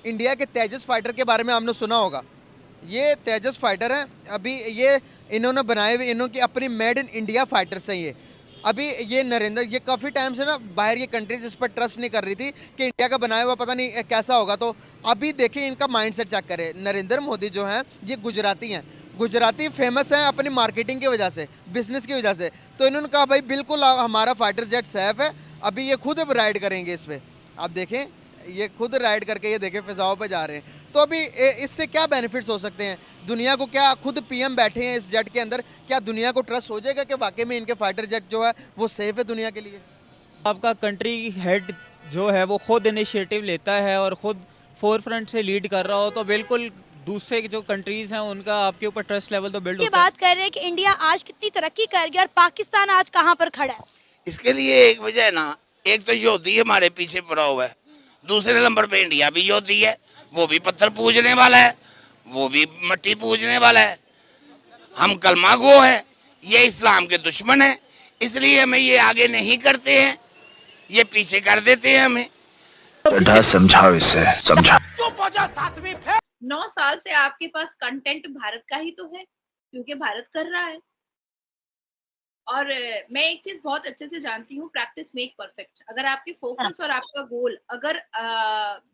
India के तेजस fighter के बारे में आपने सुना होगा। ये तेजस फाइटर है, अभी ये इन्होंने बनाए हुए, इन्होंने अपनी मेड इन इंडिया फाइटर्स हैं ये। अभी ये नरेंद्र, ये काफ़ी टाइम से ना बाहर की कंट्रीज इस पर ट्रस्ट नहीं कर रही थी कि इंडिया का बनाया हुआ पता नहीं कैसा होगा। तो अभी देखिए इनका माइंडसेट चेक करें। नरेंद्र मोदी जो हैं ये गुजराती हैं, गुजराती फेमस हैं अपनी मार्केटिंग की वजह से, बिजनेस की वजह से। तो इन्होंने कहा भाई बिल्कुल हमारा फाइटर जेट सेफ है। अभी ये खुद राइड करेंगे इस पर, आप देखें ये खुद राइड करके ये देखें फिजाओं पे जा रहे हैं। तो अभी इससे क्या बेनिफिट्स हो सकते हैं दुनिया को? क्या खुद पीएम बैठे हैं इस जेट के अंदर, क्या दुनिया को ट्रस्ट हो जाएगा कि वाकई में इनके फाइटर जेट जो है वो सेफ है दुनिया के लिए? आपका कंट्री हेड जो है वो खुद इनिशिएटिव लेता है और खुद फोर फ्रंट से लीड कर रहा हो तो बिल्कुल दूसरे जो कंट्रीज हैं उनका आपके ऊपर ट्रस्ट लेवल तो बिल्ड ये होता है। बात कर रहे हैं कि इंडिया आज कितनी तरक्की कर गया और पाकिस्तान आज कहाँ पर खड़ा है। इसके लिए एक वजह है ना, एक तो योधी हमारे पीछे पड़ा हुआ है, दूसरे नंबर पे इंडिया भी योधी है, वो भी पत्थर पूजने वाला है, वो भी मट्टी पूजने वाला है। हम कलमा गो है, ये इस्लाम के दुश्मन है, इसलिए हमें ये आगे नहीं करते हैं, ये पीछे कर देते हैं हमें। समझाओ इसे, समझा। 9 साल से आपके पास कंटेंट भारत का ही तो है, क्योंकि भारत कर रहा है। और मैं एक चीज बहुत अच्छे से जानती हूँ, प्रैक्टिस मेक परफेक्ट। अगर आपके फोकस और आपका गोल अगर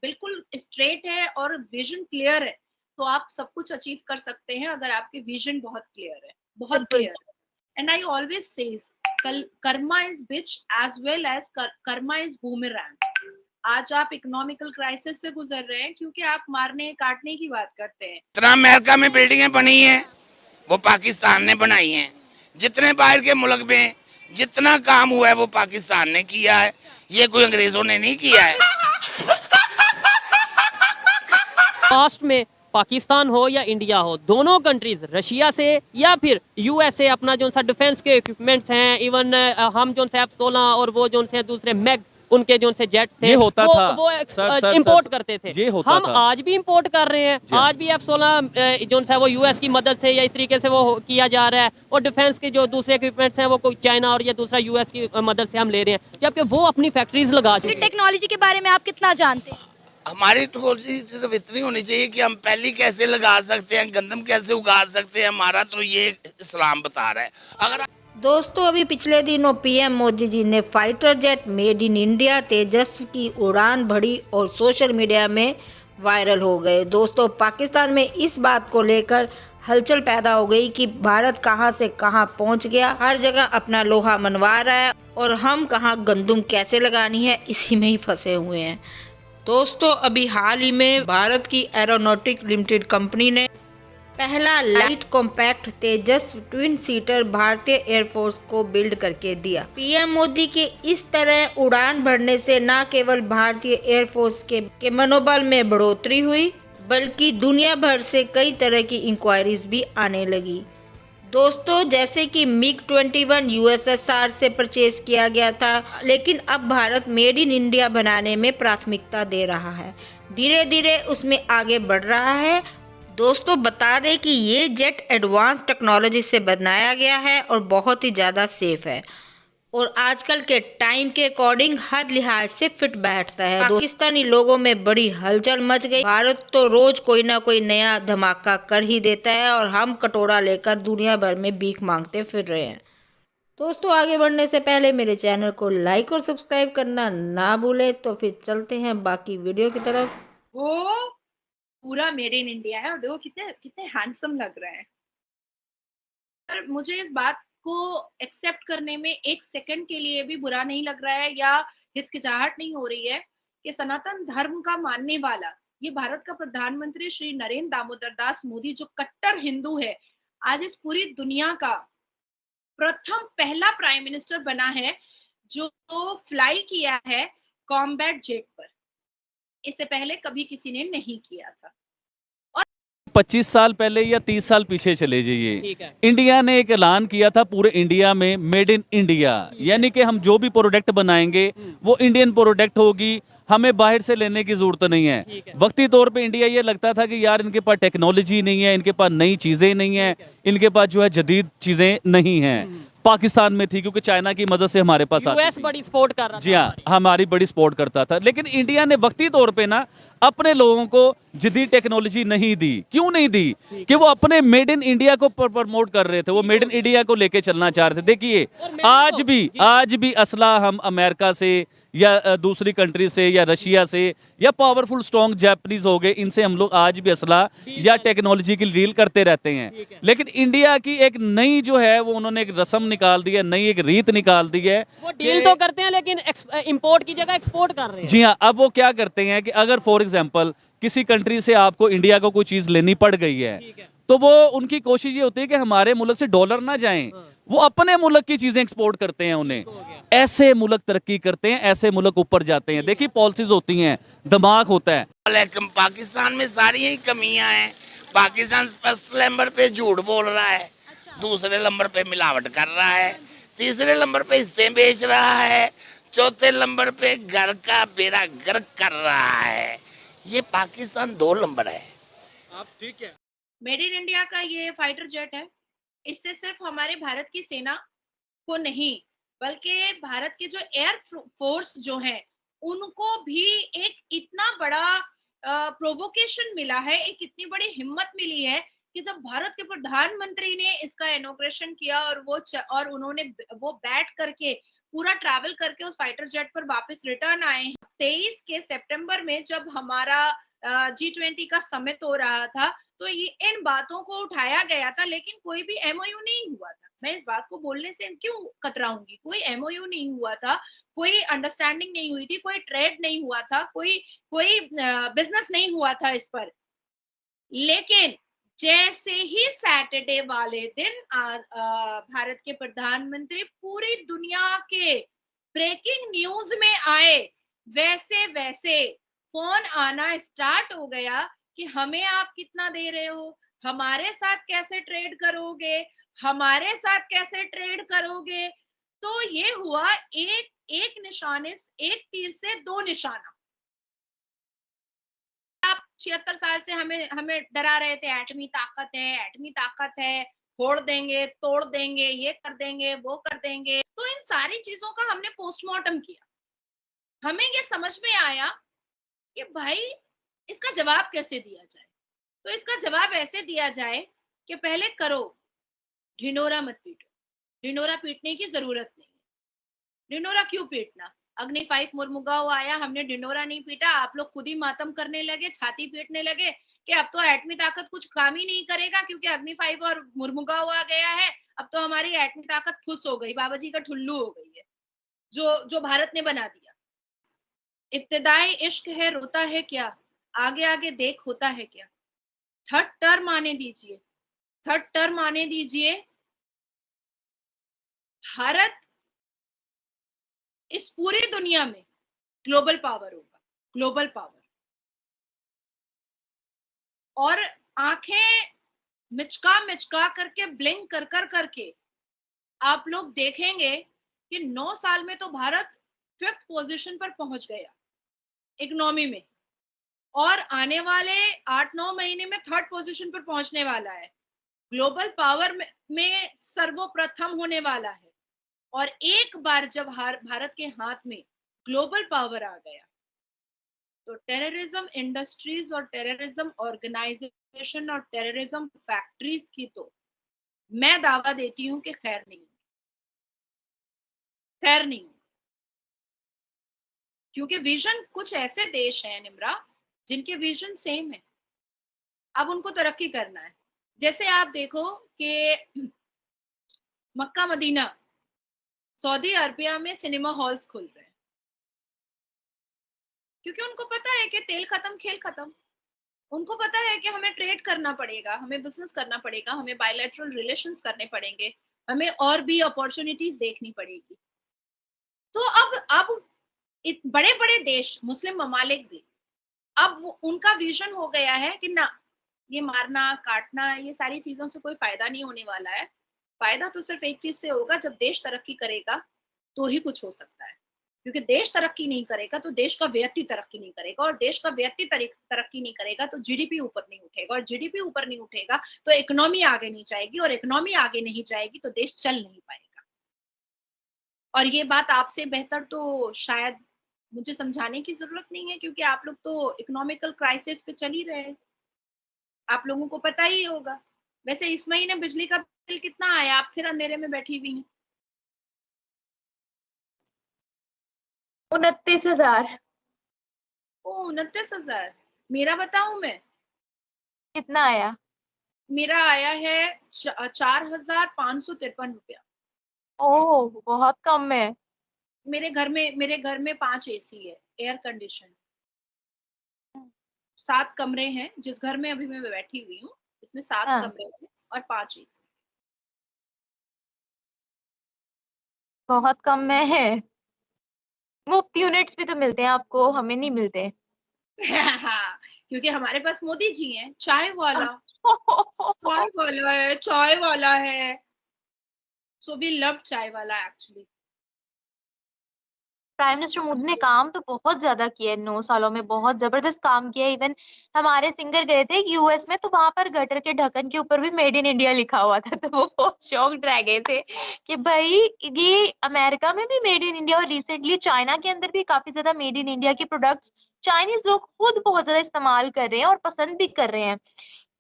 बिल्कुल स्ट्रेट है और विजन क्लियर है तो आप सब कुछ अचीव कर सकते हैं। अगर आपके विजन बहुत क्लियर है, बहुत क्लियर है। And I always says karma is bitch as well as karma is boomerang. आज आप इकोनॉमिकल क्राइसिस से गुजर रहे हैं क्योंकि आप मारने काटने की बात करते हैं। इतना अमेरिका में बिल्डिंगें बनी हैं वो पाकिस्तान ने बनाई हैं, जितने बाहर के मुल्क में जितना काम हुआ है वो पाकिस्तान ने किया है, ये कोई अंग्रेजों ने नहीं किया है। पास्ट में पाकिस्तान हो या इंडिया हो, दोनों कंट्रीज रशिया से या फिर यूएसए अपना जो सा डिफेंस के इक्विपमेंट्स हैं, इवन हम जो से F-16 और वो जो से दूसरे मैग उनके जो से जेट थे, ये होता था। वो इंपोर्ट करते थे। ये होता हम था। आज भी इंपोर्ट कर रहे हैं। आज भी F-16 जो है वो यूएस की मदद से या इस तरीके से वो किया जा रहा है। और डिफेंस के जो दूसरे इक्विपमेंट्स हैं वो कोई चाइना और या दूसरा यूएस की मदद से हम ले रहे हैं, जबकि वो अपनी फैक्ट्रीज लगा चुके हैं। टेक्नोलॉजी के बारे में आप कितना जानते हैं? हमारी टेक्नोलॉजी सिर्फ इतनी होनी चाहिए कि हम पहली कैसे लगा सकते हैं, गंदम कैसे उगा सकते हैं, हमारा तो ये इस्लाम बता रहा है। अगर दोस्तों अभी पिछले दिनों पीएम मोदी जी ने fighter jet made in India Tejas की उड़ान भरी और सोशल मीडिया में वायरल हो गए। दोस्तों पाकिस्तान में इस बात को लेकर हलचल पैदा हो गई कि भारत कहां से कहां पहुंच गया, हर जगह अपना लोहा मनवा रहा है और हम कहां गंदम कैसे लगानी है इसी में ही फंसे हुए हैं। दोस्तों अभी हाल ही में भारत की एरोनॉटिक लिमिटेड कंपनी ने पहला लाइट कॉम्पैक्ट तेजस ट्विन सीटर भारतीय एयरफोर्स को बिल्ड करके दिया। पीएम मोदी के इस तरह उड़ान भरने से न केवल भारतीय एयरफोर्स के मनोबल में बढ़ोतरी हुई, बल्कि दुनिया भर से कई तरह की इंक्वायरीज भी आने लगी। दोस्तों जैसे कि MiG-21 USSR से परचेज किया गया था, लेकिन अब भारत मेड इन इंडिया बनाने में प्राथमिकता दे रहा है, धीरे धीरे उसमें आगे बढ़ रहा है। दोस्तों बता दें कि ये जेट एडवांस टेक्नोलॉजी से बनाया गया है और बहुत ही ज़्यादा सेफ है और आजकल के टाइम के अकॉर्डिंग हर लिहाज से फिट बैठता है। पाकिस्तानी लोगों में बड़ी हलचल मच गई। भारत तो रोज कोई ना कोई नया धमाका कर ही देता है और हम कटोरा लेकर दुनिया भर में भीख मांगते फिर रहे हैं। दोस्तों आगे बढ़ने से पहले मेरे चैनल को लाइक और सब्सक्राइब करना ना भूलें। तो फिर चलते हैं बाकी वीडियो की तरफ। वो पूरा मेड इन इंडिया है और देखो कितने कितने हैंडसम लग रहे हैं। पर मुझे इस बात को एक्सेप्ट करने में एक सेकंड के लिए भी बुरा नहीं लग रहा है या हिचकिचाहट नहीं हो रही है कि सनातन धर्म का मानने वाला ये भारत का प्रधानमंत्री श्री नरेंद्र दामोदर दास मोदी जो कट्टर हिंदू है, आज इस पूरी दुनिया का प्रथम पहला प्राइम मिनिस्टर बना है जो फ्लाई किया है कॉम्बैट जेट पर। इससे पहले कभी किसी ने नहीं किया था। 25 साल पहले या 30 साल पीछे चले जाइए, ठीक है। इंडिया ने एक ऐलान किया था पूरे इंडिया में मेड इन इंडिया, यानी कि हम जो भी प्रोडक्ट बनाएंगे वो इंडियन प्रोडक्ट होगी, हमें बाहर से लेने की जरूरत नहीं है। वक्ती तौर पे इंडिया ये लगता था कि यार इनके पास टेक्नोलॉजी नहीं है, इनके पास नई चीजें नहीं है, इनके पास जो है जदीद चीजें नहीं हैं। पाकिस्तान में थी, क्योंकि चाइना की मदद से हमारे पास आती यूएस थी। बड़ी सपोर्ट कर रहा जी था हाँ, हमारी बड़ी सपोर्ट करता था। लेकिन इंडिया ने वक्ती तौर पे ना अपने लोगों को जदीद टेक्नोलॉजी नहीं दी। क्यों नहीं दी? कि वो अपने मेड इन इंडिया को प्रमोट कर रहे थे, वो मेड इन इंडिया को लेके चलना चाह रहे थे। देखिए आज भी असला हम अमेरिका से या दूसरी कंट्री से या रशिया से या पावरफुल स्ट्रॉन्ग जापानीज हो गए, इनसे हम लोग आज भी असला या टेक्नोलॉजी की डील करते रहते हैं। लेकिन इंडिया की एक नई जो है वो उन्होंने एक रस्म निकाल दी है, नई एक रीत निकाल दी है। वो डील तो करते हैं लेकिन इंपोर्ट की जगह एक्सपोर्ट कर रहे हैं। जी हाँ, अब वो क्या करते हैं कि अगर फॉर एग्जांपल किसी कंट्री से आपको इंडिया को कोई चीज लेनी पड़ गई है, तो वो उनकी कोशिश ये होती है कि हमारे मुल्क से डॉलर ना जाएं, वो अपने मुल्क की चीजें एक्सपोर्ट करते हैं। उन्हें ऐसे मुल्क तरक्की करते हैं, ऐसे मुल्क ऊपर जाते हैं। देखिए पॉलिसीज होती हैं, दिमाग होता है। लेकिन पाकिस्तान में सारी यही कमियां हैं। पाकिस्तान फर्स्ट नंबर पे झूठ बोल रहा है, दूसरे नंबर पे मिलावट कर रहा है, तीसरे नंबर पे हिस्से बेच रहा है, चौथे नंबर पे घर का बेड़ा गर्क कर रहा है। ये पाकिस्तान 2 नंबर है। आप ठीक है। मेड इन इंडिया का ये फाइटर जेट है। इससे सिर्फ हमारे भारत की सेना को नहीं, बल्कि भारत के जो एयर फोर्स जो है उनको भी एक इतना बड़ा प्रोवोकेशन मिला है, एक इतनी बड़ी हिम्मत मिली है कि जब भारत के प्रधानमंत्री ने इसका इनॉग्रेशन किया और उन्होंने वो बैठ करके पूरा ट्रैवल करके उस फाइटर जेट पर वापस रिटर्न आए हैं। 23 के सितंबर में जब हमारा G20 का समिट हो रहा था, तो ये इन बातों को उठाया गया था, लेकिन कोई भी MOU नहीं हुआ था। मैं इस बात को बोलने से क्यों कतराऊंगी? कोई MOU नहीं हुआ था, कोई अंडरस्टैंडिंग नहीं हुई थी, कोई ट्रेड नहीं हुआ था, कोई बिजनेस नहीं हुआ था इस पर। लेकिन जैसे ही सैटरडे वाले दिन भारत के प्रधानमंत्री पूरी दुनिया के ब्रेकिंग न्यूज में आए, वैसे वैसे फोन आना स्टार्ट हो गया कि हमें आप कितना दे रहे हो, हमारे साथ कैसे ट्रेड करोगे, हमारे साथ कैसे ट्रेड करोगे। तो ये हुआ एक निशाने, एक तीर से 2 निशाना। 76 साल से हमें डरा रहे थे, एटमी ताकत है, फोड़ देंगे, तोड़ देंगे, ये कर देंगे, वो कर देंगे। तो इन सारी चीजों का हमने पोस्टमार्टम किया। हमें ये समझ में आया कि भाई इसका जवाब कैसे दिया जाए। तो इसका जवाब ऐसे दिया जाए कि पहले करो, ढिंडोरा मत पीटो। ढिंडोरा पीटने की जरूरत नहीं है। ढिंडोरा क्यों पीटना? अग्नि 5 मुर्मुगाओ आया, हमने ढिंडोरा नहीं पीटा, आप लोग खुद ही मातम करने लगे, छाती पीटने लगे कि अब तो एटमी ताकत कुछ काम ही नहीं करेगा क्योंकि अग्नि 5 और मुर्मुगाओ आ गया है। अब तो हमारी एटमी ताकत खुश हो गई, बाबा जी का ठुल्लू हो गई है, जो भारत ने बना दिया। इब्तिदाई इश्क है, रोता है क्या, आगे आगे देख होता है क्या। थर्ड टर्म आने दीजिए। भारत इस पूरी दुनिया में ग्लोबल पावर होगा, ग्लोबल पावर। और आंखें मिचका करके, ब्लिंक कर करके आप लोग देखेंगे कि 9 साल में तो भारत 5th पोजीशन पर पहुंच गया इकोनॉमी में, और आने वाले 8-9 महीने में 3rd पोजीशन पर पहुंचने वाला है। ग्लोबल पावर में सर्वप्रथम होने वाला है। और एक बार जब भारत के हाथ में ग्लोबल पावर आ गया, तो टेररिज्म इंडस्ट्रीज और टेररिज्म ऑर्गेनाइजेशन और टेररिज्म फैक्ट्रीज की तो मैं दावा देती हूं कि खैर नहीं, क्योंकि विजन कुछ ऐसे देश हैं निम्रा जिनके विजन सेम है। अब उनको तरक्की करना है। जैसे आप देखो कि मक्का मदीना, सऊदी अरबिया में सिनेमा हॉल्स खुल रहे हैं, क्योंकि उनको पता है कि तेल खत्म खेल खत्म। उनको पता है कि हमें ट्रेड करना पड़ेगा, हमें बिजनेस करना पड़ेगा, हमें बायलैटरल रिलेशंस करने पड़ेंगे, हमें और भी अपॉर्चुनिटीज देखनी पड़ेगी। तो अब बड़े बड़े देश, मुस्लिम ममालिक भी, अब उनका विजन हो गया है कि ना, ये मारना काटना ये सारी चीजों से कोई फायदा नहीं होने वाला है। फायदा तो सिर्फ एक चीज से होगा, जब देश तरक्की करेगा तो ही कुछ हो सकता है। क्योंकि देश तरक्की नहीं करेगा तो देश का व्यक्ति तरक्की नहीं करेगा, और देश का व्यक्ति तरक्की नहीं करेगा तो जीडीपी ऊपर नहीं उठेगा, और जीडीपी ऊपर नहीं उठेगा तो इकोनॉमी आगे नहीं जाएगी, और इकोनॉमी आगे नहीं जाएगी तो देश चल नहीं पाएगा। और ये बात आपसे बेहतर तो शायद मुझे समझाने की जरूरत नहीं है, क्योंकि आप लोग तो इकोनॉमिकल क्राइसिस पे चल ही रहे हैं, आप लोगों को पता ही होगा। वैसे इस महीने बिजली का बिल कितना आया? आप फिर अंधेरे में बैठी हुई हैं। 29,000। ओ 29,000। मेरा बताऊं मैं, कितना आया? मेरा आया है 4,553 रुपया। ओह, बहुत कम है। मेरे घर में 5 एसी है, एयर कंडीशन। 7 कमरे हैं, जिस घर में अभी मैं बैठी हुई हूँ इसमें 7 हाँ, कमरे हैं और 5 एसी। बहुत कम में है। मुफ्त यूनिट्स भी तो मिलते हैं आपको, हमें नहीं मिलते। हाँ, क्योंकि हमारे पास मोदी जी हैं, चाय वाला। चाय वाला है, चाय वाला है। सो वी लव चाय वाला एक्चुअली। प्राइम मिनिस्टर मोदी ने काम तो बहुत ज्यादा किया है, 9 सालों में बहुत जबरदस्त काम किया है। इवन हमारे सिंगर गए थे यूएस में, तो वहां पर गटर के ढक्कन के ऊपर भी मेड इन इंडिया लिखा हुआ था। तो वो बहुत शॉक्ड रह गए थे कि भाई ये अमेरिका में भी मेड इन इंडिया, और रिसेंटली चाइना के अंदर भी काफी ज्यादा मेड इन इंडिया के प्रोडक्ट्स चाइनीज लोग खुद बहुत ज्यादा इस्तेमाल कर रहे हैं और पसंद भी कर रहे हैं।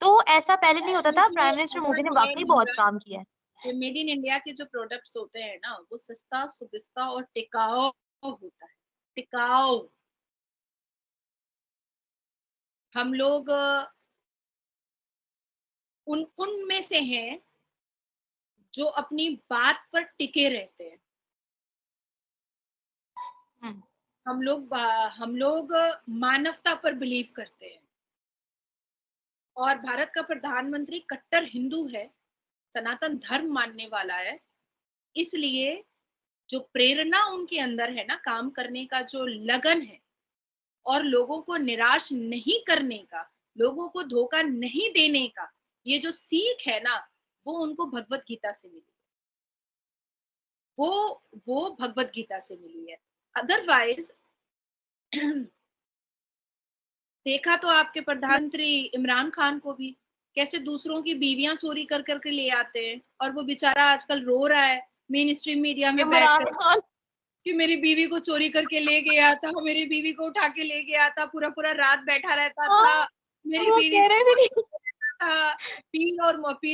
तो ऐसा पहले नहीं होता था। प्राइम मिनिस्टर मोदी ने वाकई बहुत काम किया है। ये मेड इन इंडिया के जो प्रोडक्ट्स होते हैं ना, वो सस्ता, सुविस्ता और टिकाऊ होता है। टिकाऊ। हम लोग उनमें से हैं जो अपनी बात पर टिके रहते हैं। हम्म। हम लोग मानवता पर बिलीव करते हैं। और भारत का प्रधानमंत्री कट्टर हिंदू है, सनातन धर्म मानने वाला है। इसलिए जो प्रेरणा उनके अंदर है ना, काम करने का जो लगन है, और लोगों को निराश नहीं करने का, लोगों को धोखा नहीं देने का, ये जो सीख है ना, वो उनको भगवत गीता से मिली है। वो भगवत गीता से मिली है। अदरवाइज देखा तो आपके प्रधानमंत्री इमरान खान को भी, कैसे दूसरों की बीवियां चोरी कर करके ले आते हैं, और वो बेचारा आजकल रो रहा है मेन स्ट्रीम मीडिया में इमरान बैठकर खान। कि मेरी बीवी को चोरी करके ले गया था, मेरी बीवी को उठा के ले गया था, पूरा पूरा रात बैठा रहता हाँ, था, मेरी वो बीवी कह से रहे भी नहीं। था। पीर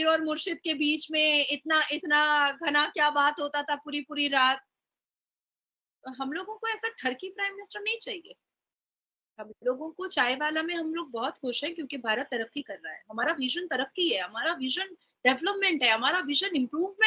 और मुर्शिद के बीच में इतना इतना घना क्या बात होता था पूरी पूरी रात। हम लोगों को ऐसा ठरकी प्राइम मिनिस्टर नहीं चाहिए। हम लोगों को चाय वाला में हम लोग बहुत खुश हैं, क्योंकि भारत तरक्की कर रहा है। हमारा विजन तरक्की है, हमारा विजन डेवलपमेंट है, हमारा विजन इम्प्रूवमेंट